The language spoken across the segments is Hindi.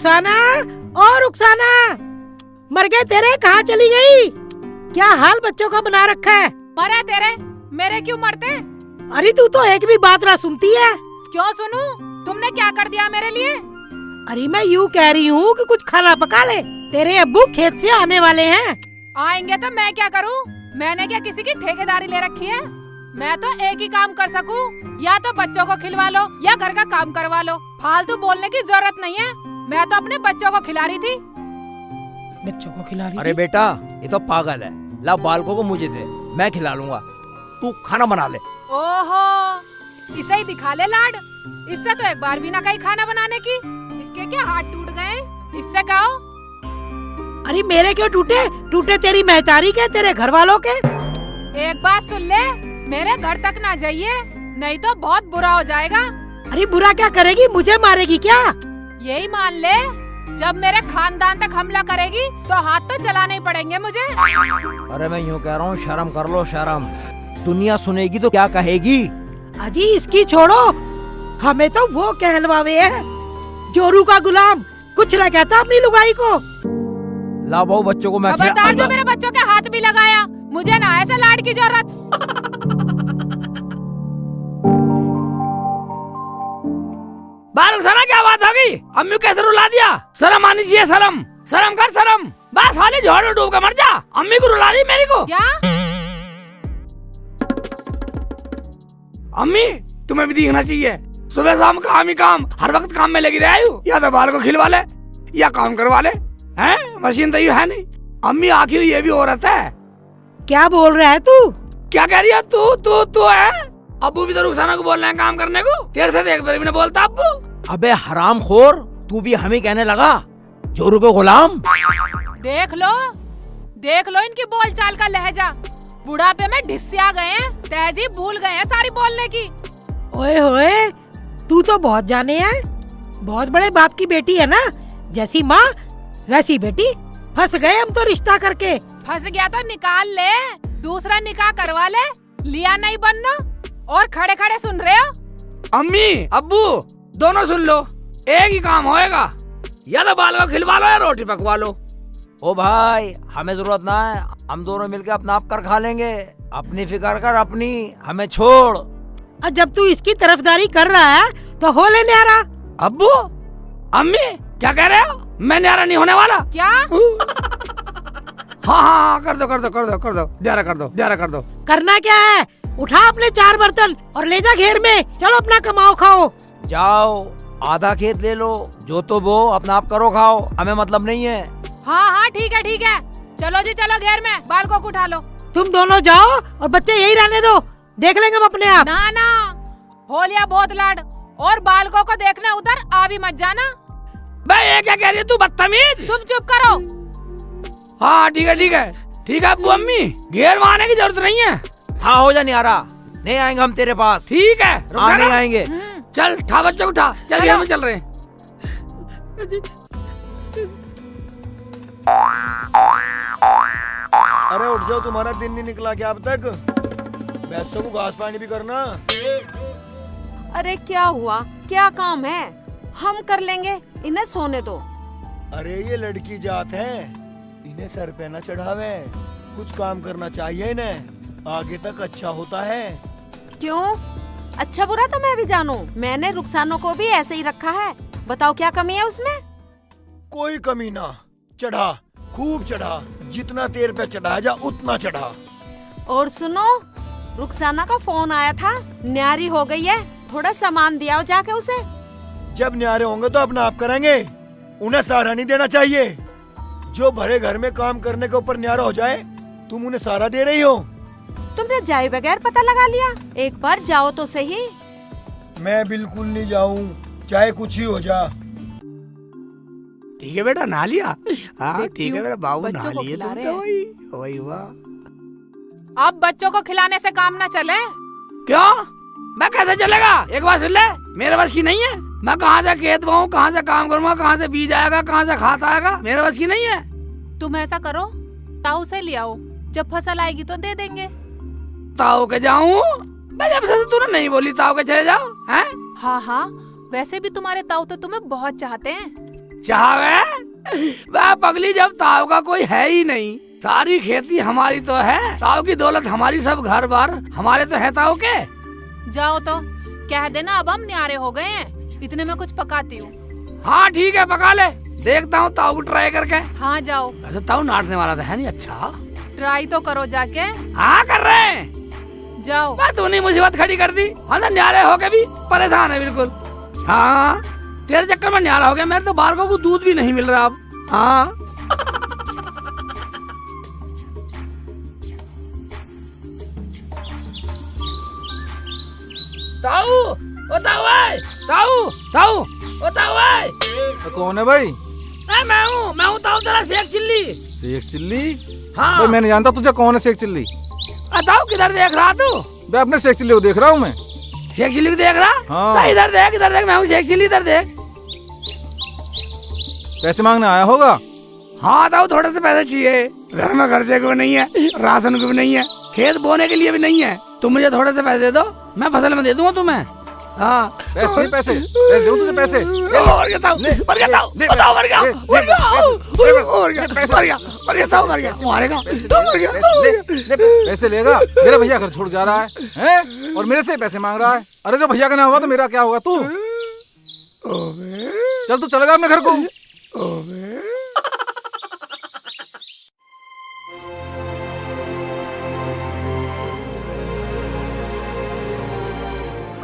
रुखसाना, ओ रुखसाना, मर गए तेरे, कहाँ चली गई? क्या हाल बच्चों का बना रखा है? मरे तेरे, मेरे क्यों मरते? अरे तू तो एक भी बात ना सुनती है। क्यों सुनूं? तुमने क्या कर दिया मेरे लिए? अरे मैं यूँ कह रही हूँ कि कुछ खाना पका ले, तेरे अब्बू खेत से आने वाले हैं। आएंगे तो मैं क्या करूं? मैंने क्या किसी की ठेकेदारी ले रखी है? मैं तो एक ही काम कर सकूं, या तो बच्चों को खिलवा लो या घर का काम करवा लो। फालतू बोलने की जरूरत नहीं है। मैं तो अपने बच्चों को खिला रही थी। बच्चों को खिला रही अरे थी? बेटा, ये तो पागल है। ला बालकों को मुझे दे, मैं खिला लूंगा। तू खाना बना ले। ओहो, इसे ही दिखा ले लाड। इससे तो एक बार भी ना कही खाना बनाने की। इसके क्या हाथ टूट गए? इससे कहो। अरे मेरे क्यों टूटे? टूटे तेरी महतारी के, तेरे घर वालों के। एक बात सुन ले, मेरे घर तक ना जाइए, नहीं तो बहुत बुरा हो जाएगा। अरे बुरा क्या करेगी? मुझे मारेगी क्या? यही मान ले, जब मेरे खानदान तक हमला करेगी तो हाथ तो चलाने ही पड़ेंगे मुझे। अरे मैं यूँ कह रहा हूँ, शर्म कर लो शर्म। दुनिया सुनेगी तो क्या कहेगी? अजी इसकी छोड़ो, हमें तो वो कहलवावे है, जोरू का गुलाम। कुछ न कहता अपनी लुगाई को। ला बहू, बच्चों को मैं खबरदार जो मेरे बच्चों के हाथ भी लगाया, मुझे ना ऐसे लाड की जरूरत। रुखसाना, क्या बात हो गई? अम्मी कैसे रुला दिया? शर्म आनी चाहिए, शर्म। शर्म कर, शर्म। बस हाली झोड़ में डूब के मर जा। अम्मी को रुला दी मेरी को। क्या? अम्मी, तुम्हें भी दिखना चाहिए। सुबह शाम काम ही काम, हर वक्त काम में लगी रही हूँ। या तो बाल को खिलवा ले या काम करवा ले। हैं? मशीन तो ये है नहीं। अम्मी आखिर ये भी औरत है। क्या बोल रहा है तू? क्या कह रही है तू है? अब्बू भी तो रुखसाना को बोल रहे हैं काम करने को। तेरे से एक बार भी नहीं बोलता अब्बू। अबे हराम खोर, तू भी हमें कहने लगा जोरू को गुलाम। देख लो इनकी बोलचाल का लहजा। बुढ़ापे में ढिस्सिया गए हैं, तहजीब भूल गए हैं सारी बोलने की। ओए होए, तू तो बहुत जाने है। बहुत बड़े बाप की बेटी है ना, जैसी माँ वैसी बेटी। फंस गए हम तो रिश्ता करके। फंस गया तो निकाल ले, दूसरा निकाह करवा ले। लिया नहीं बनना। और खड़े खड़े सुन रहे हो? अम्मी अब्बू दोनों सुन लो, एक ही काम होएगा। या तो बाल को खिलवा लो या रोटी पकवा लो। ओ भाई, हमें जरूरत ना है, हम दोनों मिलके अपना आप कर खा लेंगे। अपनी फिक्र कर अपनी, हमें छोड़। और जब तू इसकी तरफदारी कर रहा है तो हो ले न्यारा। अब्बू अम्मी क्या कह रहे हो? मैं न्यारा नहीं होने वाला। क्या? हाँ, कर दो न्यारा कर दो। करना क्या है? उठा अपने 4 बर्तन और ले जा घेर में। चलो अपना कमाओ खाओ। जाओ, आधा खेत ले लो, जो तो वो अपना आप करो खाओ, हमें मतलब नहीं है। हाँ ठीक है। चलो जी चलो घेर में, बाल को उठा लो। तुम दोनों जाओ और बच्चे यही रहने दो, देख लेंगे हम अपने आप। ना, हो लिया बहुत लाड। और बालकों को देखने उधर आ भी मत जाना। बे ये क्या कह रही है तू, बदतमीज? तुम चुप करो। हाँ ठीक है अब्बू अम्मी, घेर में आने की जरूरत नहीं है। हाँ हो जा न्यारा, नहीं आएंगे हम तेरे पास। ठीक है हाँ नहीं आएंगे। चल ठा बच्चे उठा, चल घेर में चल रहे हैं। अरे उठ जाओ, तुम्हारा दिन नहीं निकला क्या अब तक? भैंसों को घास पानी भी करना। अरे क्या हुआ, क्या काम है? हम कर लेंगे, इन्हें सोने दो। अरे ये लड़की जात है, इन्हें सर पे न चढ़ावे। कुछ काम करना चाहिए इन्हें, आगे तक अच्छा होता है। क्यों? अच्छा बुरा तो मैं भी जानूं। मैंने रुखसानों को भी ऐसे ही रखा है। बताओ क्या कमी है उसमें? कोई कमी ना। चढ़ा, खूब चढ़ा, जितना तेर पे चढ़ाया जा उतना चढ़ा। और सुनो, रुखसाना का फोन आया था, न्यारी हो गई है, थोड़ा सामान दिया जाके उसे। जब न्यारे होंगे तो अपना आप करेंगे, उन्हें सहारा नहीं देना चाहिए। जो भरे घर में काम करने के ऊपर न्यारा हो जाए, तुम उन्हें सहारा दे रही हो। तुमने जाए बगैर पता लगा लिया? एक बार जाओ तो सही। मैं बिल्कुल नहीं जाऊं, चाहे कुछ ही हो जा। ठीक है बेटा, नहा लिया? हाँ देखती ठीक है हूँ, मेरा बाबू, बच्चों नहा को लिए खिला तुम रहे तो। हैं। वही वाह। अब बच्चों को खिलाने से काम न चले। क्यों? मैं कैसे चलेगा? एक बार सुन ले, मेरे बस की नहीं है। मैं कहाँ से खेत बोऊं, कहाँ से काम करूँगा, कहाँ से बीज आएगा, कहाँ से खाद आएगा, मेरे बस की नहीं है। तुम ऐसा करो, ताऊ से ले आओ, जब फसल आएगी तो दे देंगे। ताऊ के जाऊं? मैं जब से तूने नहीं बोली ताऊ के चले जाओ हैं? हाँ, वैसे भी तुम्हारे ताऊ तो तुम्हें बहुत चाहते हैं। चाहवे वह पगली, जब ताऊ का कोई है ही नहीं, सारी खेती हमारी तो है, ताऊ की दौलत हमारी, सब घर बार हमारे तो है ताऊ के। जाओ तो कह देना अब हम न्यारे हो गए हैं, इतने में कुछ पकाती हूँ। हाँ ठीक है, पका ले, देखता हूँ ताऊ को ट्राई करके। हाँ जाओ। वैसे ताऊ नाटने वाला तो है नहीं। अच्छा ट्राई तो करो जाके। हाँ कर रहे हैं। जाओ। बात तूने मुसीबत खड़ी कर दी, हम तो न्यारे होके भी परेशान है बिल्कुल। हाँ तेरे चक्कर में न्यारा हो गया, मेरे तो बालकों को दूध भी नहीं मिल रहा अब। हाँ ताऊ, ओ ताऊ आए, ताऊ ताऊ, ओ ताऊ आए। तो कौन है भाई? मैं हूँ ताऊ, तेरा शेख चिल्ली। शेख चिल्ली? हाँ भाई मैं नहीं जानता तुझे कौन है शेख चिल्ली। ताऊ किधर देख रहा तू? मैं अपने शेख चिल्ली को देख रहा हूँ मैं। शेख चिल्ली को देख रहा? हाँ। तो इधर देख, मैं हूँ शेख चिल्ली, इधर देख। पैसे मांगने आया होगा? हाँ ताऊ थोड़े से पैसे चाहिए, घर में खर्चे को भी नहीं है, राशन को भी नहीं है, खेत बोने के लिए भी नहीं है। तुम मुझे थोड़े से पैसे दे दो, मैं फसल में दे दूंगा तुम्हें। हाँ पैसे पैसे पैसे दूँ तुझे पैसे। और क्या ताऊ, और क्या ताऊ, बताओ मर गया, और क्या, और क्या, मर गया, और क्या ताऊ मर गया, मारेगा, तो मर गया। पैसे लेगा? मेरा भैया घर छोड़ जा रहा है और मेरे से पैसे मांग रहा है। अरे जो भैया का ना होगा तो मेरा क्या होगा? तू चल, तू चलेगा अपने घर को।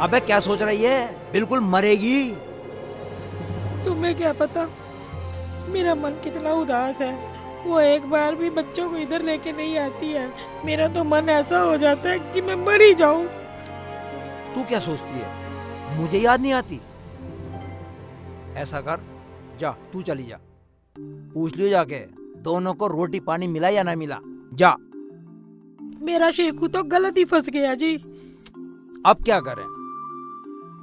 अबे क्या सोच रही है? बिल्कुल मरेगी। तुम्हें क्या पता मेरा मन कितना उदास है। वो एक बार भी बच्चों को इधर लेके नहीं आती है। मेरा तो मन ऐसा हो जाता है कि मैं मर ही जाऊं। तू क्या सोचती है, मुझे याद नहीं आती? ऐसा कर, जा तू चली जा, पूछ लियो जाके दोनों को रोटी पानी मिला या ना मिला। जा। मेरा शेखू तो गलत ही फंस गया जी। अब क्या करें,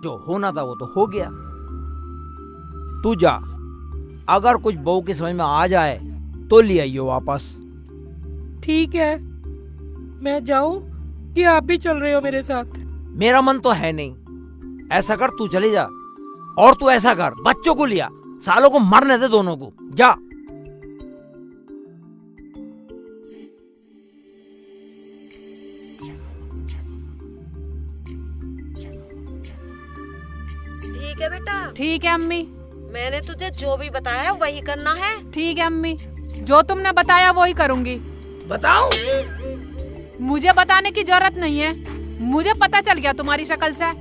जो होना था वो तो हो गया। तू जा, अगर कुछ बहू की समझ में आ जाए तो ले आइयो वापस। ठीक है, मैं जाऊं कि आप भी चल रहे हो मेरे साथ? मेरा मन तो है नहीं। ऐसा कर, तू चली जा, और तू ऐसा कर, बच्चों को लिया, सालों को मरने दे दोनों को। जा। ठीक है बेटा, ठीक है अम्मी। मैंने तुझे जो भी बताया वही करना है। ठीक है अम्मी, जो तुमने बताया वो ही करूँगी। बताऊं? मुझे बताने की जरूरत नहीं है, मुझे पता चल गया तुम्हारी शक्ल से।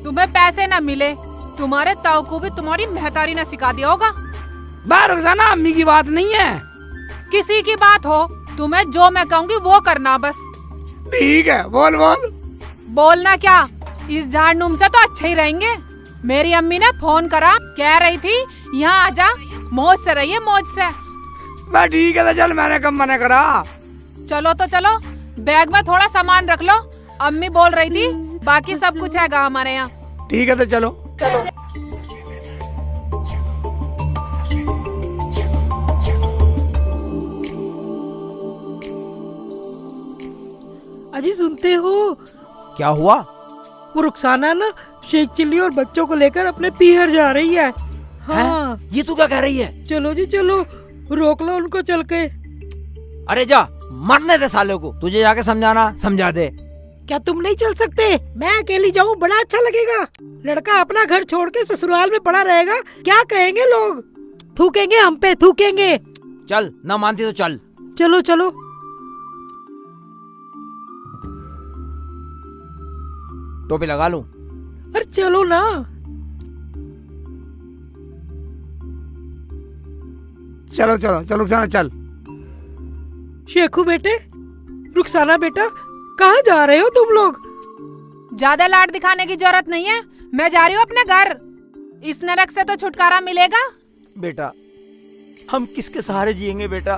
तुम्हें पैसे न मिले, तुम्हारे ताऊ को भी तुम्हारी महतारी ने सिखा दिया होगा। बाहर रुखसाना, अम्मी की बात नहीं है। किसी की बात हो, तुम्हें जो मैं कहूँगी वो करना बस। ठीक है, बोल बोल। बोलना क्या, इस झाड़नूम से तो अच्छे ही रहेंगे। मेरी अम्मी ने फोन करा, कह रही थी यहाँ आजा, मौज से रहिए, मौज से। मैं ठीक है तो चल, मैंने कब मना करा। चलो तो चलो, बैग में थोड़ा सामान रख लो, अम्मी बोल रही थी बाकी सब कुछ हैगा हमारे यहाँ। ठीक है तो चलो। अजी सुनते हो? क्या हुआ? वो रुखसाना ना शेख चिल्ली और बच्चों को लेकर अपने पीहर जा रही है। हाँ है? ये तू क्या कह रही है? चलो जी चलो, रोक लो उनको चल के। अरे जा, मरने दे साले को, तुझे जाके समझाना, समझा दे। क्या तुम नहीं चल सकते? मैं अकेली जाऊँ, बड़ा अच्छा लगेगा। लड़का अपना घर छोड़ के ससुराल में पड़ा रहेगा, क्या कहेंगे लोग? थूकेंगे हम पे, थूकेंगे। चल, ना मानती तो चल। चलो चलो। टोपी लगा लूं? अरे चलो ना। चलो चलो चलो रुखसाना चल। शेखू बेटे, रुखसाना बेटा, कहाँ जा रहे हो तुम लोग? ज्यादा लाड दिखाने की जरूरत नहीं है, मैं जा रही हूँ अपने घर। इस नरक से तो छुटकारा मिलेगा। बेटा, हम किसके सहारे जिएंगे बेटा?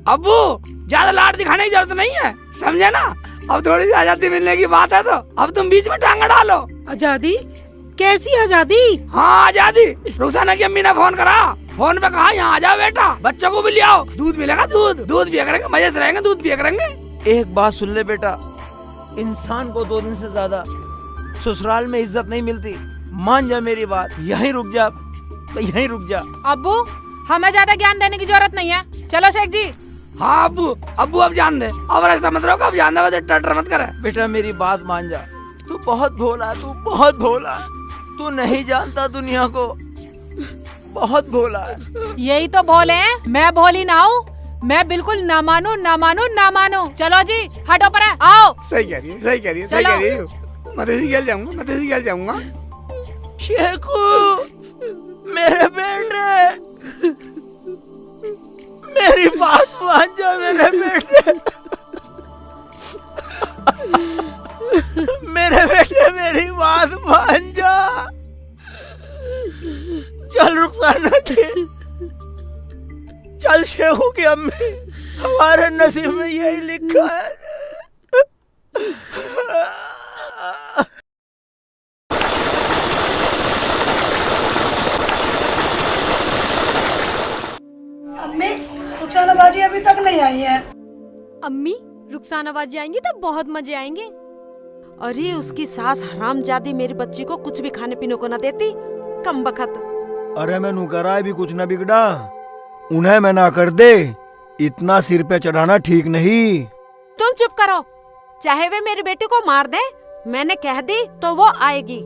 अब्बू, ज्यादा लाड दिखाने की जरूरत नहीं है, समझे ना। अब थोड़ी सी आजादी मिलने की बात है तो अब तुम बीच में टांगा डालो। आजादी? कैसी आजादी? हाँ आजादी। रुखसाना की अम्मी ने फोन करा, फोन पे कहा यहाँ आ जाओ बेटा, बच्चों को भी ले आओ, दूध मिलेगा, दूध पिया करेंगे, मजे से रहेंगे, दूध पिया करेंगे। एक बात सुन ले बेटा, इंसान को 2 दिन से ज्यादा ससुराल में इज्जत नहीं मिलती। मान जा मेरी बात, यहीं रुक जा, यहीं रुक जा। अब्बू, हमें ज्यादा ज्ञान देने की जरूरत नहीं है। चलो शेख जी। हाँ अब्बू, अब्बू अब जान दे, अब रास्ता मत रोक, अब जान दे, बस टटर मत करे। बेटा मेरी बात मान जा, तू बहुत भोला, तू बहुत भोला, तू नहीं जानता दुनिया को, बहुत भोला है। यही तो भोले हैं, मैं भोली ना हूँ। मैं बिल्कुल ना मानू ना मानू ना मानू। चलो जी हटो पर है, आओ। सही कह रही है, सही कह रही है, सही कह रही है। मैं तेजी खेल जाऊंगा, मैं तेजी खेल जाऊंगा। शेखू मेरे बेटे, मेरी बात मान जा मेरे बेटे, मेरे बेटे मेरी बात मान जा। चल रुखसाना के, चल शेखू की अम्मी, हमारे नसीब में यही लिखा है। अम्मी रुखसाना बाजी अभी तक नहीं आई है। अम्मी रुखसाना बाजी आएंगी तो बहुत मजे आएंगे। अरे उसकी सास हरामजादी मेरी बच्ची को कुछ भी खाने पीने को न देती, कम बखत। अरे मैं नुकरा भी कुछ न बिगड़ा, उन्हें मैं ना कर दे, इतना सिर पे चढ़ाना ठीक नहीं। तुम चुप करो, चाहे वे मेरी बेटी को मार दे, मैंने कह दी तो वो आएगी।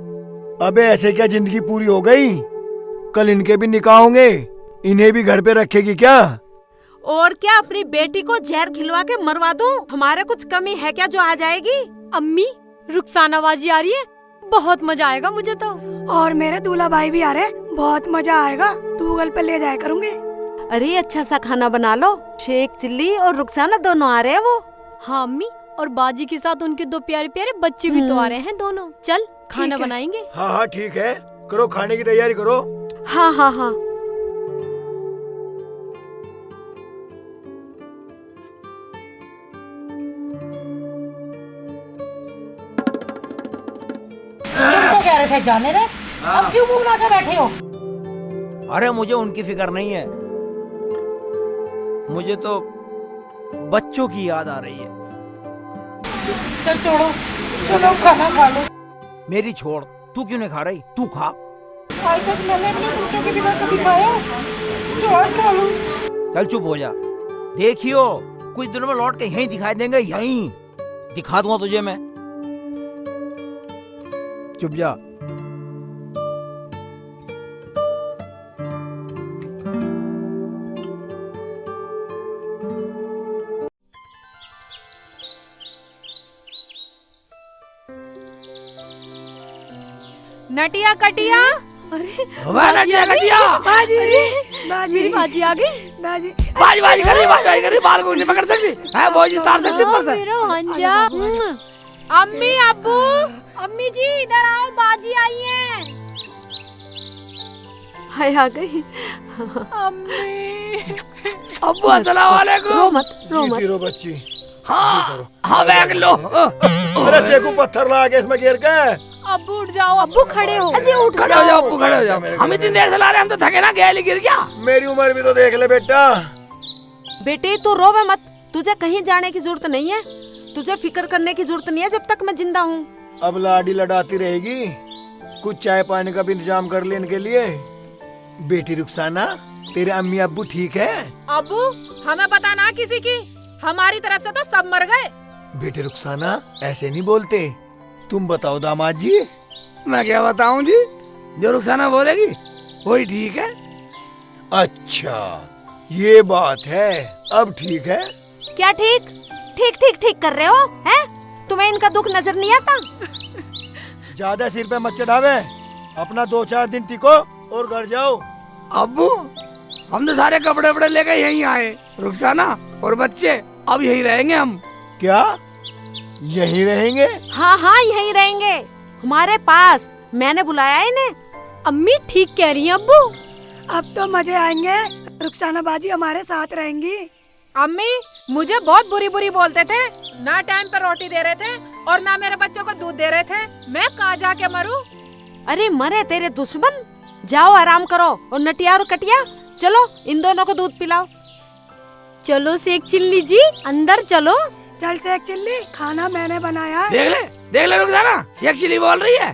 अबे ऐसे क्या जिंदगी पूरी हो गई? कल इनके भी निकाह होंगे, इन्हें भी घर पे रखेगी क्या? और क्या अपनी बेटी को जहर खिलवा के मरवा दूं? हमारे कुछ कमी है क्या जो आ जाएगी? अम्मी रुखसाना बाजी आ रही है, बहुत मजा आएगा मुझे तो। और मेरे दूल्हा भाई भी आ रहे, बहुत मजा आएगा, गूगल पे ले जाया करूँगी। अरे अच्छा सा खाना बना लो, शेख चिल्ली और रुखसाना दोनों आ रहे हैं वो। हाँ अम्मी, और बाजी के साथ उनके दो प्यारे प्यारे बच्चे भी तो आ रहे हैं दोनों। चल खाना बनाएंगे। हाँ हाँ ठीक है, करो खाने की तैयारी करो। हाँ हाँ हाँ। तुम तो कह रहे थे जाने दे, अब क्यों मुंह बना के बैठे हो? अरे मुझे उनकी फिक्र नहीं है, मुझे तो बच्चों की याद आ रही है। चल छोड़ो, चलो खाना खा लो। मेरी छोड़, तू क्यों नहीं खा रही? तू खा। आज तक मैंने अपने बच्चों के बिना कभी खाया? तो आज खा लो। चल चुप हो जा, देखियो कुछ दिनों में लौट के यहीं दिखाई देंगे, यहीं दिखा दूंगा तुझे मैं। चुप जा। नटिया कटिया। अरे वाह नटिया कटिया, बाजी मेरी बाजी आ गई। बाजी बाज बाज कर रही, बाल को नहीं पकड़ सकती है, वो जी उतार सकती ऊपर से। मेरा हंजा। अम्मी अब्बू, अम्मी जी इधर आओ, बाजी आई है। हाय आ गई। अम्मी। अब्बू अस्सलाम वालेकुम। रो मत, रो मत। रो बच्ची। हाँ हाँ बैग लो। अरे शेखू पत्थर ला के इसमें गिर के। अब्बू उठ जाओ। अब्बू खड़े हो। अजी उठ खड़े हो जाओ अब्बू, खड़े हो जाओ। हम इतनी देर से ला रहे हैं, हम तो थके ना, गया गिर गया। मेरी उम्र भी तो देख ले बेटा। बेटी तू रोवे मत, तुझे कहीं जाने की जरूरत नहीं है, तुझे फिक्र करने की जरूरत नहीं है जब तक मैं जिंदा हूँ। अब लाडी लड़ाती रहेगी, कुछ चाय पानी का भी इंतजाम कर ले इनके लिए। बेटी रुखसाना, तेरे अम्मी अब्बू ठीक है? अब्बू हमें पता ना किसी की, हमारी तरफ से तो सब मर गए। बेटे रुखसाना ऐसे नहीं बोलते, तुम बताओ दामाद जी। मैं क्या बताऊं जी, जो रुखसाना बोलेगी वही ठीक है। अच्छा ये बात है, अब ठीक है। क्या ठीक ठीक ठीक ठीक कर रहे हो हैं? तुम्हें इनका दुख नजर नहीं आता? ज्यादा सिर पे मत चढ़ावे, अपना 2-4 दिन टिको और घर जाओ। अब्बू हम तो सारे कपड़े वपड़े लेकर यहीं आए, रुखसाना और बच्चे अब यहीं रहेंगे हम। क्या यहीं रहेंगे? हाँ हाँ यहीं रहेंगे, हमारे पास। मैंने बुलाया है इन्हें। अम्मी ठीक कह रही हैं अब्बू। अब तो मजे आएंगे, रुखसाना बाजी हमारे साथ रहेंगी। अम्मी मुझे बहुत बुरी बुरी बोलते थे, ना टाइम पर रोटी दे रहे थे और ना मेरे बच्चों को दूध दे रहे थे। मैं कहाँ जाके मरूं? अरे मरे तेरे दुश्मन, जाओ आराम करो। और नटिया और कटिया चलो इन दोनों को दूध पिलाओ। चलो शेख चिल्ली जी अंदर चलो। चल शेख चिल्ली, खाना मैंने बनाया है। देख ले रुखसाना, शेख चिल्ली बोल रही है।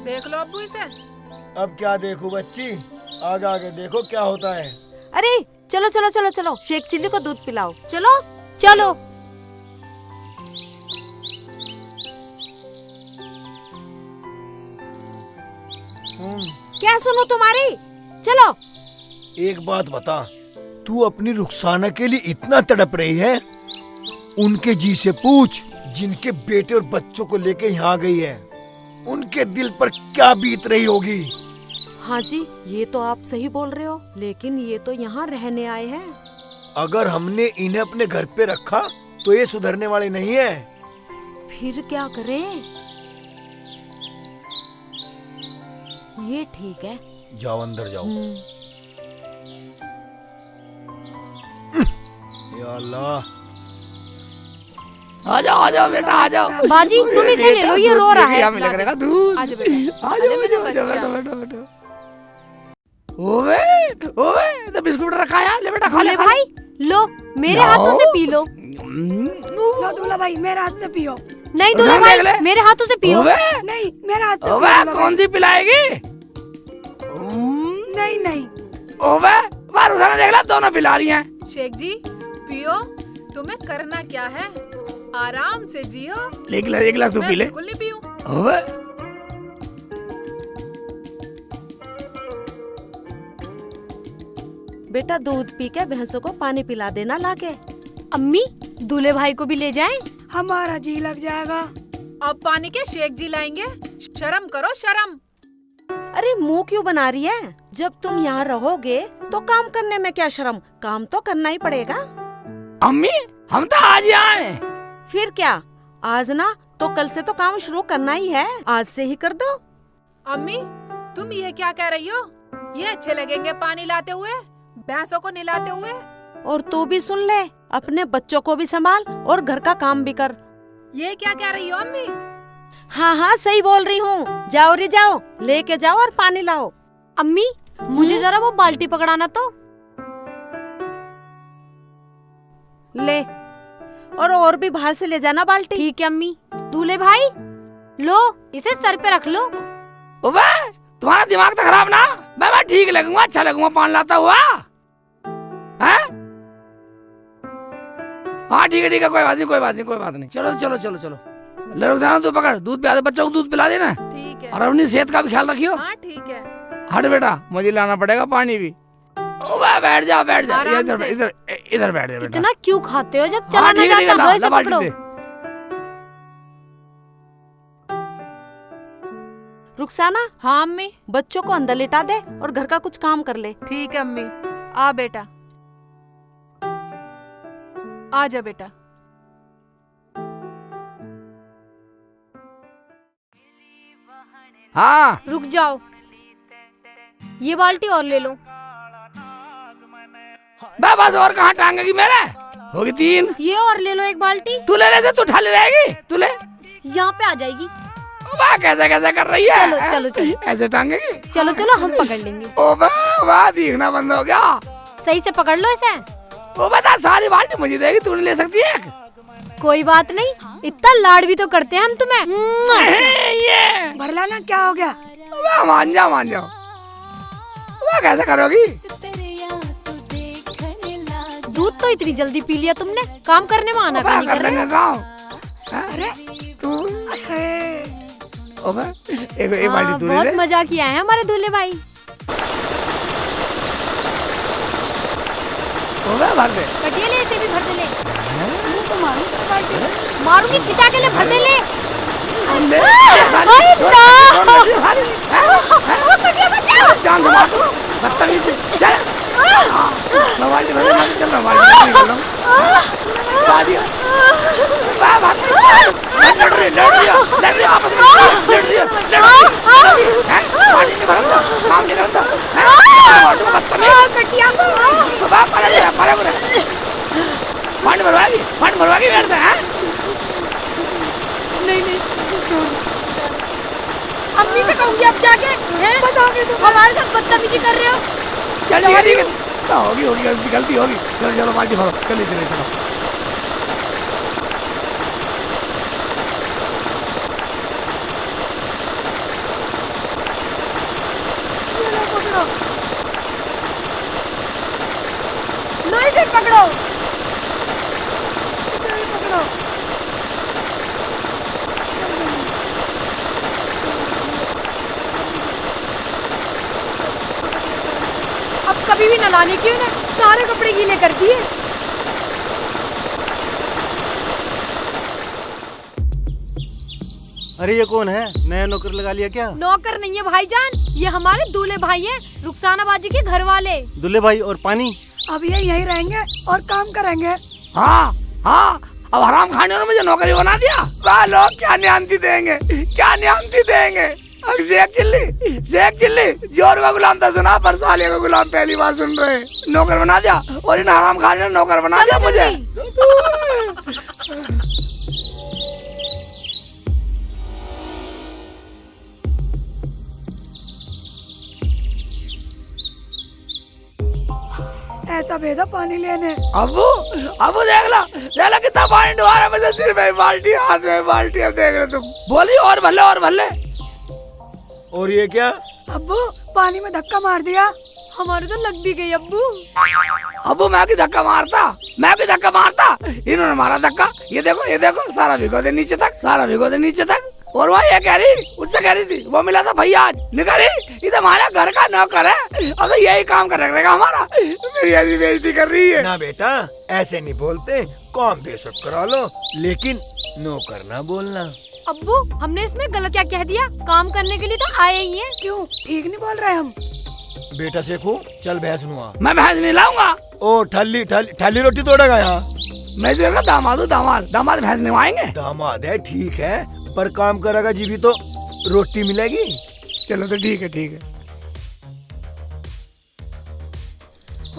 देख लो अब्बू इसे। अब क्या देखूं बच्ची, आगे आगे देखो क्या होता है। अरे चलो चलो चलो चलो, शेख चिल्ली को दूध पिलाओ। चलो चलो। क्या सुनो तुम्हारी, चलो। एक बात बता, तू अपनी रुखसाना के लिए इतना तड़प रही है, उनके जी से पूछ जिनके बेटे और बच्चों को लेके यहाँ गई है, उनके दिल पर क्या बीत रही होगी। हाँ जी, ये तो आप सही बोल रहे हो, लेकिन ये तो यहाँ रहने आए हैं। अगर हमने इन्हें अपने घर पे रखा तो ये सुधरने वाले नहीं है। फिर क्या करें? ये ठीक है। जाओ अंदर जाओ। या अल्लाह। आ जाओ बेटा, आ जाओ। बाजी तुम इसे ले लो, ये रो रहा है। मिला करेगा दूध। आज बेटा, आ जाओ बेटा। ओवे ओवे, तो बिस्कुट रखा है, ले बेटा खा ले। दूल्हे भाई लो, मेरे हाथों से पी लो। लो दूल्हा भाई मेरे हाथ से पियो। नहीं दूल्हे भाई, मेरे हाथों से पियो। ओवे नहीं मेरे हाथ से ओवे, पियो। कौन सी पिलाएगी? नहीं नहीं। ओवे बारू सारा देख ला, दोनों पिला रही हैं। शेख जी पियो, तुम्हें करना क्या है, आराम से जियो। एक गिलास तू मैं पी ले। बिल्कुल नहीं पीऊं। ओवे बेटा दूध पी के भैंसों को पानी पिला देना लाके। अम्मी दूल्हे भाई को भी ले जाएं। हमारा जी लग जाएगा। अब पानी के शेख जी लाएंगे, शर्म करो शर्म। अरे मुंह क्यों बना रही है? जब तुम यहाँ रहोगे तो काम करने में क्या शर्म, काम तो करना ही पड़ेगा। अम्मी हम तो आज ही आए। फिर क्या, आज ना तो कल से तो काम शुरू करना ही है, आज से ही कर दो। अम्मी तुम ये क्या कह रही हो? ये अच्छे लगेंगे पानी लाते हुए, भैंसों को नहलाते हुए। और तू भी सुन ले, अपने बच्चों को भी संभाल और घर का काम भी कर। ये क्या कह रही हो अम्मी? हाँ हाँ सही बोल रही हूँ। जाओ रे जाओ, लेके जाओ और पानी लाओ। अम्मी मुझे जरा वो बाल्टी पकड़ाना तो। ले, और भी बाहर से ले जाना बाल्टी। ठीक है अम्मी। दूल्हे भाई लो, इसे सर पे रख लो। ओवे तुम्हारा दिमाग तो खराब ना, मैं ठीक लगूंगा, अच्छा लगूंगा पानी लाता हुआ। हैं? हाँ ठीक है कोई बात नहीं। चलो ले रुखसाना तू पकड़, दूध पिला दे, बच्चों को दूध पिला देना। ठीक है। और अपनी सेहत का भी ख्याल रखियो। हाँ ठीक है। हट बेटा, मुझे लाना पड़ेगा पानी भी। ओवे बैठ जा आराम से। इधर बैठ जा बेटा। इतना क्यों खाते हो, जब हाँ, चला ना ठीक है, जाता ला, हो इसे ला बाल्टी पकड़ो। दे। रुखसाना हाँ अम्मी। बच्चों को अंदर लिटा दे और घर का कुछ काम कर ले। ठीक है अम्मी। आ बेटा, आ जा बेटा। हाँ रुक जाओ, ये बाल्टी और ले लो। बस और कहाँ टांगेगी मेरे, होगी 3। ये और ले लो एक बाल्टी। तू ले तू उठा ले रहेगी, तू ले। यहाँ पे आ जाएगी। वाह कैसे कर रही है। चलो ऐसे टांगेगी। चलो हम पकड़ लेंगे। ओ वाह दिखना बंद हो गया। सही से पकड़ लो इसे। वो बता सारी बाल्टी मुझे देगी, तू नहीं ले सकती है। कोई बात नहीं, इतना लाड भी तो करते हैं हम तुम्हें। ये भरलाना क्या हो गया? वाह मान जाओ वाह कैसे करोगी? दूध तो इतनी जल्दी पी लिया तुमने, काम करने में आना भी नहीं कर रहे। अरे एक बाल्टी तू ले बहुत ले। मजा किया है हमारे दूल्हे भाई। भर दे। कटिए ले, इसे भी भर दे ले। मारूंगी, खिंचा के ले, भर दे ले। जान दबा तू, बदतमीज चल। मोबाइल से चल मोबाइल लड़ रही आपस में लड़ रही पानी नहीं भरता, काम नहीं करता। पानी भरवाएगी बैठता है। नहीं छोड़, अम्मी से कहूंगी अब जाके। हैं? हमारे साथ बदतमीजी कर रहे हो। चल ठीक है, होगी गलती होगी। चलो बाल्टी भरो, चलो। पकड़ो। इसे भी पकड़ो। अब कभी भी नलाने क्यों ना, सारे कपड़े गीले कर दिए। अरे ये कौन है? नया नौकर लगा लिया क्या? नौकर नहीं है भाईजान, ये हमारे दूल्हे भाई हैं, रुखसाना बाजी के घर वाले। दूल्हे भाई और पानी? अब ये यहीं रहेंगे और काम करेंगे। हाँ हाँ, अब हराम खाने ने मुझे नौकरी बना दिया। वाह लोग क्या न्यामती देंगे, क्या न्यामती देंगे। अब शेख चिल्ली जोर का गुलाम था सुना, पर साले का गुलाम पहली बार सुन रहे। नौकर बना दिया और इन हराम खाने ने नौकर बना दिया मुझे। ऐसा भेजा पानी लेने। अबू अबू देख ला कितना पानी डुबा रहा है मुझे, सिर में बाल्टी हाथ में बाल्टी। अब देख रहे तुम, बोली और भले। और ये क्या? अब्बू पानी में धक्का मार दिया। हमारे तो लग भी गई अब्बू। अबू मैं की धक्का मारता, इन्होंने मारा धक्का। ये देखो सारा भिगो दे नीचे तक। और वहाँ ये कह रही, उससे कह रही थी वो मिला था भैया आज, निकली इधर हमारे घर का नौकर है, अब तो यही काम कर रखेगा हमारा। मेरी ऐसी बेइज्जती कर रही है। ना बेटा ऐसे नहीं बोलते, काम बेशक करा लो, लेकिन नौकर ना बोलना। अब्बू हमने इसमें गलत क्या कह दिया? काम करने के लिए तो आए ही हैं। क्यों ठीक नहीं बोल रहे हम? बेटा सेखू चल भैंस नुआ। मैं भैंस नहीं लाऊंगा। ओ ठल्ली रोटी तोड़ेगा यहाँ? मैं जो दामाद हूँ, दामाद भैंस निभाएंगे। दामाद है ठीक है, पर काम करेगा जी भी तो रोटी मिलेगी। चलो तो ठीक है।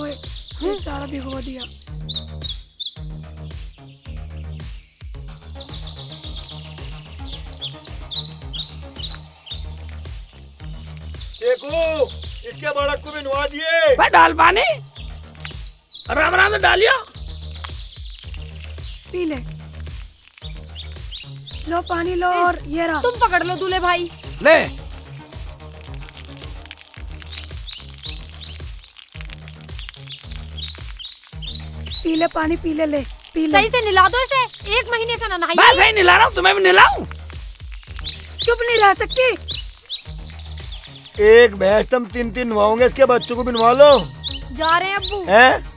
ओए ये सारा भिगो दिया। देखो इसके बालक को भी नुआ दिए। मैं डाल पानी, आराम से डालिया। पी ले, लो पानी लो। और ये रहा। तुम पकड़ लो दूल्हे भाई। ले पी ले पानी, पी ले पी ले। सही से नहला दो इसे, 1 महीने से ना नहाई। मैं सही नहला रहा हूँ, तुम्हें भी नहलाऊं? चुप नहीं रह सकती। एक भैंस तुम 3 नुआओगे, इसके बच्चों को भी नुआ लो। जा रहे हैं अब्बू। हैं?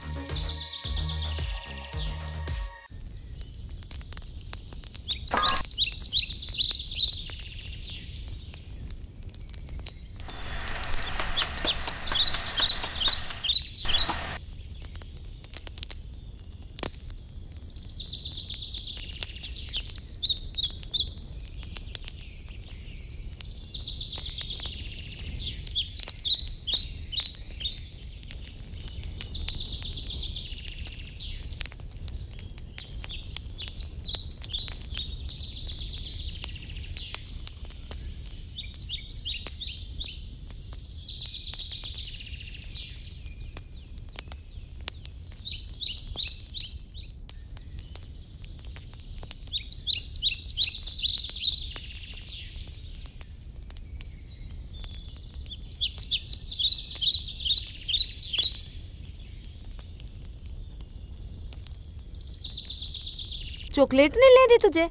चॉकलेट नहीं लेनी तुझे?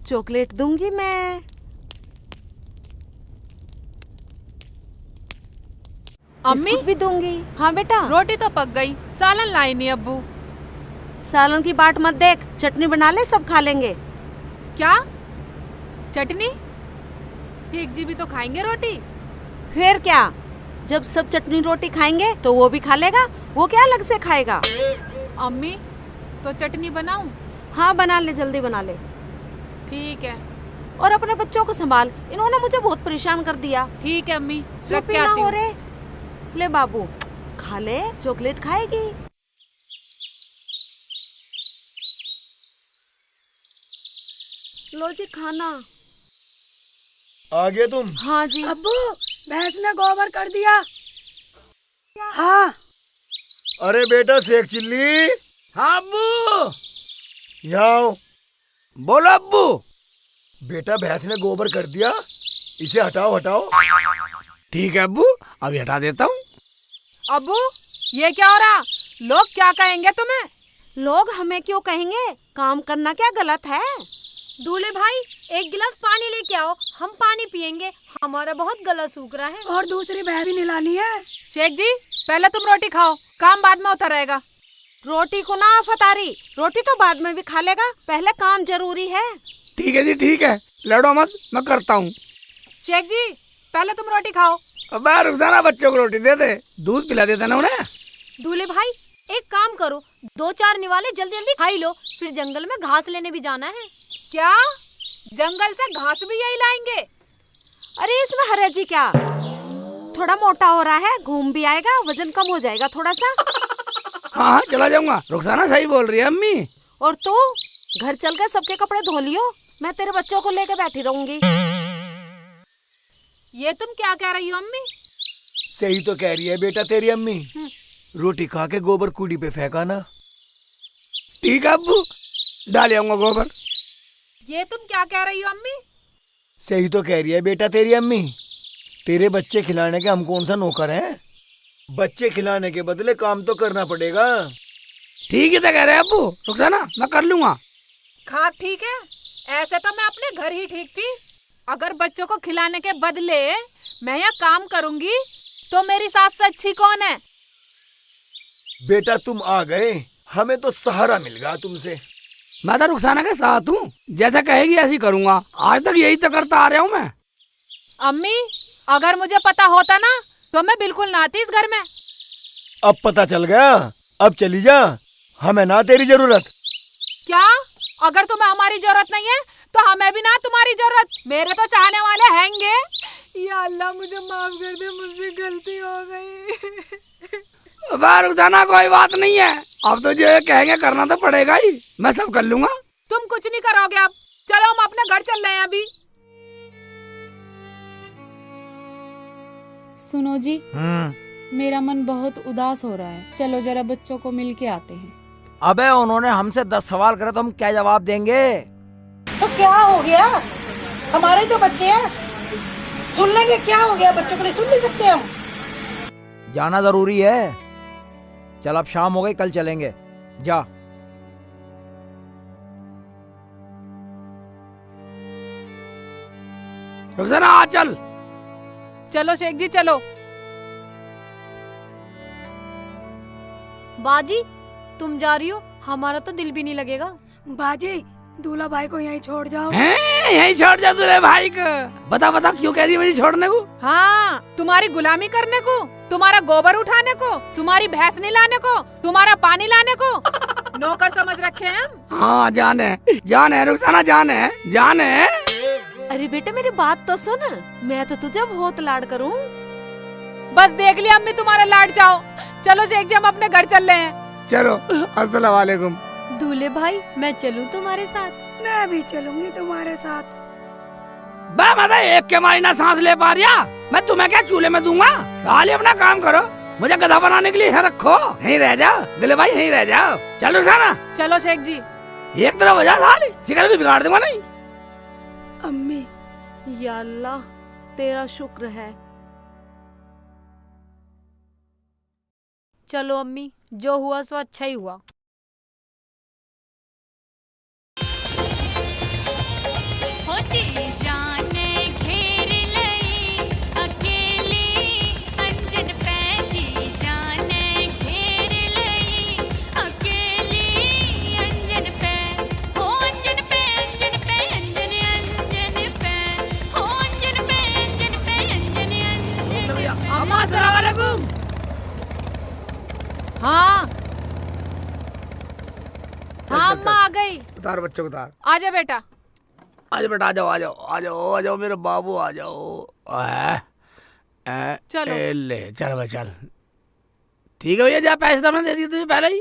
चॉकलेट दूंगी मैं। अम्मी बिस्कुट भी दूंगी। हाँ बेटा। रोटी तो पक गई, सालन लाई नहीं अब्बू। सालन की बाट मत देख, चटनी बना ले, सब खा लेंगे। क्या चटनी? एक जी भी तो खाएंगे रोटी। फिर क्या, जब सब चटनी रोटी खाएंगे तो वो भी खा लेगा, वो क्या अलग से खाएगा? अम्मी तो चटनी बनाऊं? हाँ बना ले, जल्दी बना ले। ठीक है। और अपने बच्चों को संभाल, इन्होंने मुझे बहुत परेशान कर दिया। ठीक है अम्मी, चुप रख ही के ना आती हो हूँ। रे। ले बाबू खा ले, चॉकलेट खाएगी। लो जी खाना। आगे तुम। हाँ जी। अब्बू भैंस ने गोबर कर दिया। हाँ। अरे बेटा शेख चिल्ली, हाँ अब्बू। यहाँ आओ। बोलो अब्बू। बेटा भैंस ने गोबर कर दिया, इसे हटाओ। ठीक है अब्बू, अभी हटा देता हूँ। अब्बू ये क्या हो रहा? लोग क्या कहेंगे तुम्हें? लोग हमें क्यों कहेंगे? काम करना क्या गलत है? दूल्हे भाई एक गिलास पानी लेके आओ, हम पानी पियेंगे, हमारा बहुत गला सूख रहा है। और दूसरी भैंस भी निलानी है। शेख जी पहले तुम रोटी खाओ, काम बाद में होता रहेगा। रोटी को ना आफत आ रही, रोटी तो बाद में भी खा लेगा, पहले काम जरूरी है। ठीक है जी ठीक है, लड़ो मत, मैं करता हूँ। शेख जी पहले तुम रोटी खाओ। अब रुखसाना बच्चों को रोटी दे दे, दूध पिला देता ना उन्हें। दूल्हे भाई एक काम करो, 2-4 निवाले जल्दी जल्दी खाई लो, फिर जंगल में घास लेने भी जाना है। क्या जंगल से घास भी यही लाएंगे? अरे इसमें हरे जी क्या, थोड़ा मोटा हो रहा है, घूम भी आएगा, वजन कम हो जाएगा थोड़ा सा। हाँ हाँ चला जाऊंगा, रुखसाना सही बोल रही है अम्मी। और तू घर चल कर सबके कपड़े धो लियो, मैं तेरे बच्चों को लेकर बैठी रहूंगी। ये तुम क्या कह रही हो अम्मी? सही तो कह रही है बेटा तेरी अम्मी। रोटी खा के गोबर कूड़ी पे फेंका ना। ठीक है अब्बू, डाल आऊंगा गोबर। ये तुम क्या कह रही हो अम्मी? सही तो कह रही है बेटा तेरी अम्मी। तेरे बच्चे खिलाने के हम कौन सा नौकर हैं? बच्चे खिलाने के बदले काम तो करना पड़ेगा। ठीक है तो कह रहे हैं अब्बू, रुखसाना मैं कर लूंगा। खा ठीक है, ऐसे तो मैं अपने घर ही ठीक थी। अगर बच्चों को खिलाने के बदले मैं यहाँ काम करूंगी तो मेरी सास से अच्छी कौन है? बेटा तुम आ गए, हमें तो सहारा मिल गया तुमसे। मैं तो रुखसाना के साथ हूँ, जैसा कहेगी ऐसे ही करूंगा। आज तक यही तो करता आ रहा हूँ मैं। अम्मी अगर मुझे पता होता ना तो मैं बिल्कुल ना आती इस घर में। अब पता चल गया, अब चली जा, हमें ना तेरी जरूरत। क्या अगर तुम्हें हमारी जरूरत नहीं है तो हमें भी ना तुम्हारी जरूरत। मेरे तो चाहने वाले हैंगे। या अल्लाह मुझे माफ कर दे, मुझसे गलती हो गई। रुखसाना कोई बात नहीं है, अब तो जो कहेंगे करना तो पड़ेगा ही, मैं सब कर लूंगा। तुम कुछ नहीं करोगे अब, चलो हम अपने घर चल रहे हैं अभी। सुनो जी, मेरा मन बहुत उदास हो रहा है, चलो जरा बच्चों को मिल के आते हैं। अबे उन्होंने हमसे 10 सवाल करे तो हम क्या जवाब देंगे? तो क्या हो गया, हमारे तो बच्चे हैं, सुन लेंगे। क्या हो गया, बच्चों के लिए सुन नहीं सकते हम? जाना जरूरी है। चल अब शाम हो गई, कल चलेंगे, जा। रुखसाना आ चल। चलो शेख जी चलो। बाजी तुम जा रही हो, हमारा तो दिल भी नहीं लगेगा। बाजी दूल्हा भाई को यहीं छोड़ जाओ। यहीं छोड़ जा दूल्हे भाई को। बता बता क्यों कह रही है मुझे छोड़ने को? हाँ तुम्हारी गुलामी करने को, तुम्हारा गोबर उठाने को, तुम्हारी भैंस नहीं लाने को, तुम्हारा पानी लाने को नौकर समझ रखे हैं हम। हाँ जान है रुखसाना, जान है। अरे बेटे मेरी बात तो सुन, मैं तो तुझे बहुत लाड करूं। बस देख लिया अम्मी तुम्हारा लाड जाओ। चलो शेख जी हम अपने घर चल रहे हैं। चलो अस्सलाम वालेकुम। दूल्हे भाई मैं चलूं तुम्हारे साथ? मैं भी चलूंगी तुम्हारे साथ। मैं एक के मारी ना सांस ले पा रिया, मैं तुम्हें क्या चूल्हे में दूंगा? साले अपना काम करो, मुझे गधा बनाने के लिए यहाँ रखो। यहीं रह जाओ दिले भाई, यहीं रह जाओ। चल रुखसाना। चलो शेख जी। एक तरफ वजह साले शिकार भी बिगाड़ दूंगा नहीं। अम्मी या अल्लाह तेरा शुक्र है। चलो अम्मी, जो हुआ सो अच्छा ही हुआ। हाँ हाँ अम्मा आ गई। उतार बच्चों को उतार। आजा बेटा। आजा बेटा, आ जाओ मेरे बाबू, आ जाओ। चलो। ले चल भाई चल। ठीक है भैया, जा पैसे तो मैंने दे दिए तुझे पहले ही।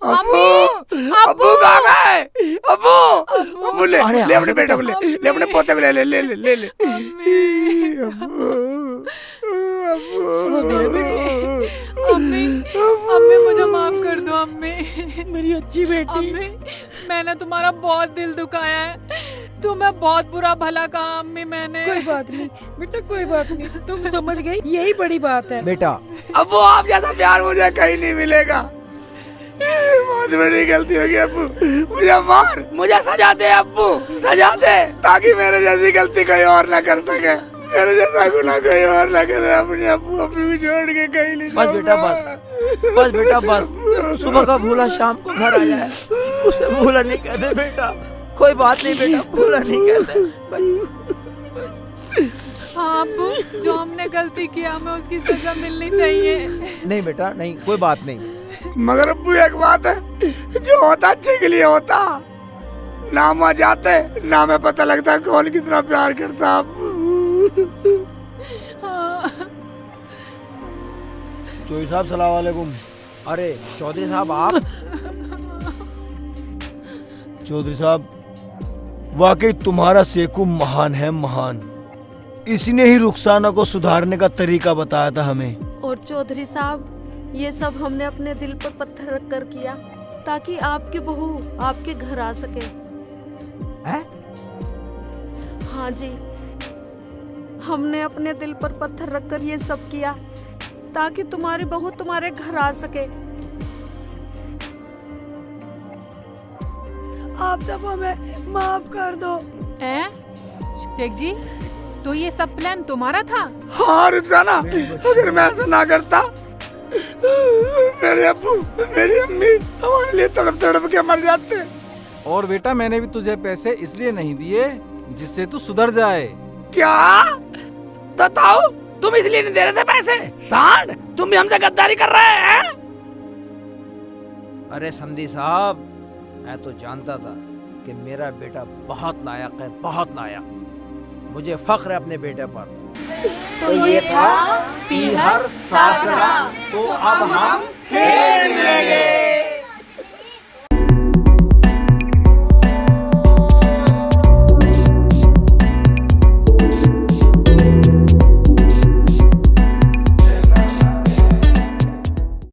अब्बू कहाँ गए? अब्बू ले अपने बेटे को, ले अपने पोते को, ले। अम्मी अम्मी मुझे माफ कर दो अम्मी। मेरी अच्छी बेटी। अम्मी मैंने तुम्हारा बहुत दिल दुखाया है, तुम्हें बहुत बुरा भला कहा अम्मी मैंने। कोई बात नहीं बेटा, कोई बात नहीं, तुम समझ गई, यही बड़ी बात है। बेटा अब्बू आप जैसा प्यार मुझे कहीं नहीं मिलेगा। बहुत बड़ी गलती हो गई अब्बू, मुझे मार, मुझे सजा दे अब्बू, सजा दे, ताकि मेरे जैसी गलती कोई और ना कर सके, मेरे जैसा गुनाह कोई और ना करे। अपने अब्बू अब्बू को छोड़ के कहीं नहीं बस बेटा बस बेटा बस, सुबह का भूला शाम को घर आ जाए, उसे भूला नहीं कहते बेटा। कोई बात नहीं बेटा, भूला नहीं कहते। हाँ अब्बू, जो हमने गलती किया हमें उसकी सजा मिलनी चाहिए। नहीं बेटा नहीं, कोई बात नहीं। मगर अब्बू एक बात है, जो होता अच्छे के लिए होता, ना वहाँ जाते ना हमें पता लगता कौन कितना प्यार करता। अब्बू चौधरी साहब सलाम वालेकुम। अरे चौधरी साहब आप? चौधरी साहब वाकई तुम्हारा सेकू महान है, महान। इसने ही रुखसाना को सुधारने का तरीका बताया था हमें। और चौधरी साहब, ये सब हमने अपने दिल पर पत्थर रख कर किया ताकि आपकी बहू आपके घर आ सके। हैं? हाँ जी, हमने अपने दिल पर पत्थर रख कर ये सब किया ताकि तुम्हारी बहू तुम्हारे घर आ सके। आप सब हमें माफ कर दो। शेख जी, तो ये सब प्लान तुम्हारा था? हाँ रुखसाना, अगर मैं ऐसा ना करता, मेरे अब्बू मेरी अम्मी हमारे लिए तड़प तड़प के मर जाते। और बेटा मैंने भी तुझे पैसे इसलिए नहीं दिए जिससे तू सुधर जाए। क्या? तो ताऊ तुम इसलिए नहीं दे रहे थे पैसे? सांड, तुम भी हमसे गद्दारी कर रहे हैं? अरे समधी साहब, मैं तो जानता था कि मेरा बेटा बहुत लायक है, बहुत लायक। मुझे फख्र है अपने बेटे पर। तो ये था पीहर सासरा। तो अब हम खेल लगे।